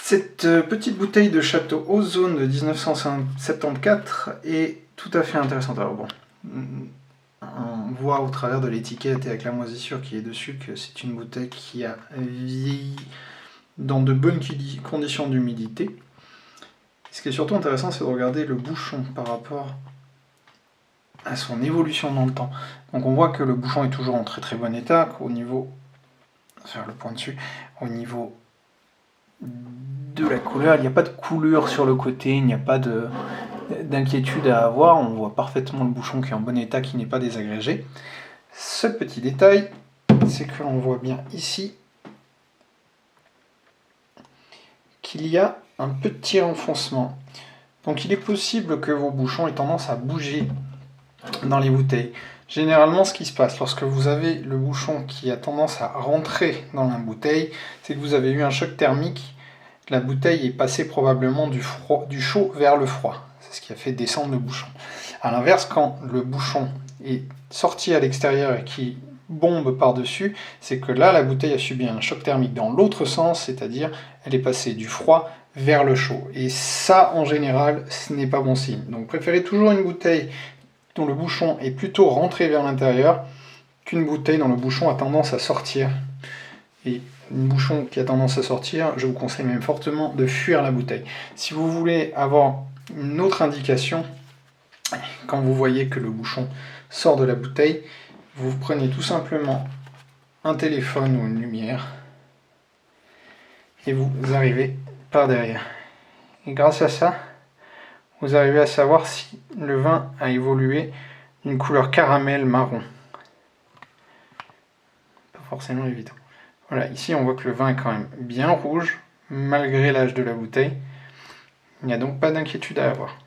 Cette petite bouteille de Château Ozone de 1974 est tout à fait intéressante. Alors bon, on voit au travers de l'étiquette et avec la moisissure qui est dessus que c'est une bouteille qui a vieilli dans de bonnes conditions d'humidité. Ce qui est surtout intéressant, c'est de regarder le bouchon par rapport à son évolution dans le temps. Donc on voit que le bouchon est toujours en très très bon état, qu'au niveau, faire le point dessus, au niveau de la couleur, il n'y a pas de coulure sur le côté, il n'y a pas d'inquiétude à avoir, on voit parfaitement le bouchon qui est en bon état, qui n'est pas désagrégé. Seul petit détail, c'est que l'on voit bien ici qu'il y a un petit renfoncement. Donc il est possible que vos bouchons aient tendance à bouger dans les bouteilles. Généralement, ce qui se passe lorsque vous avez le bouchon qui a tendance à rentrer dans la bouteille, c'est que vous avez eu un choc thermique. La bouteille est passée probablement du chaud vers le froid. C'est ce qui a fait descendre le bouchon. A l'inverse, quand le bouchon est sorti à l'extérieur et qui bombe par-dessus, c'est que là, la bouteille a subi un choc thermique dans l'autre sens, c'est-à-dire elle est passée du froid vers le chaud. Et ça, en général, ce n'est pas bon signe. Donc préférez toujours une bouteille dont le bouchon est plutôt rentré vers l'intérieur qu'une bouteille dont le bouchon a tendance à sortir. Et une bouchon qui a tendance à sortir, je vous conseille même fortement de fuir la bouteille. Si vous voulez avoir une autre indication, quand vous voyez que le bouchon sort de la bouteille, vous prenez tout simplement un téléphone ou une lumière et vous arrivez par derrière. Et grâce à ça, vous arrivez à savoir si le vin a évolué d'une couleur caramel marron. Pas forcément évident. Voilà, ici on voit que le vin est quand même bien rouge, malgré l'âge de la bouteille. Il n'y a donc pas d'inquiétude à avoir.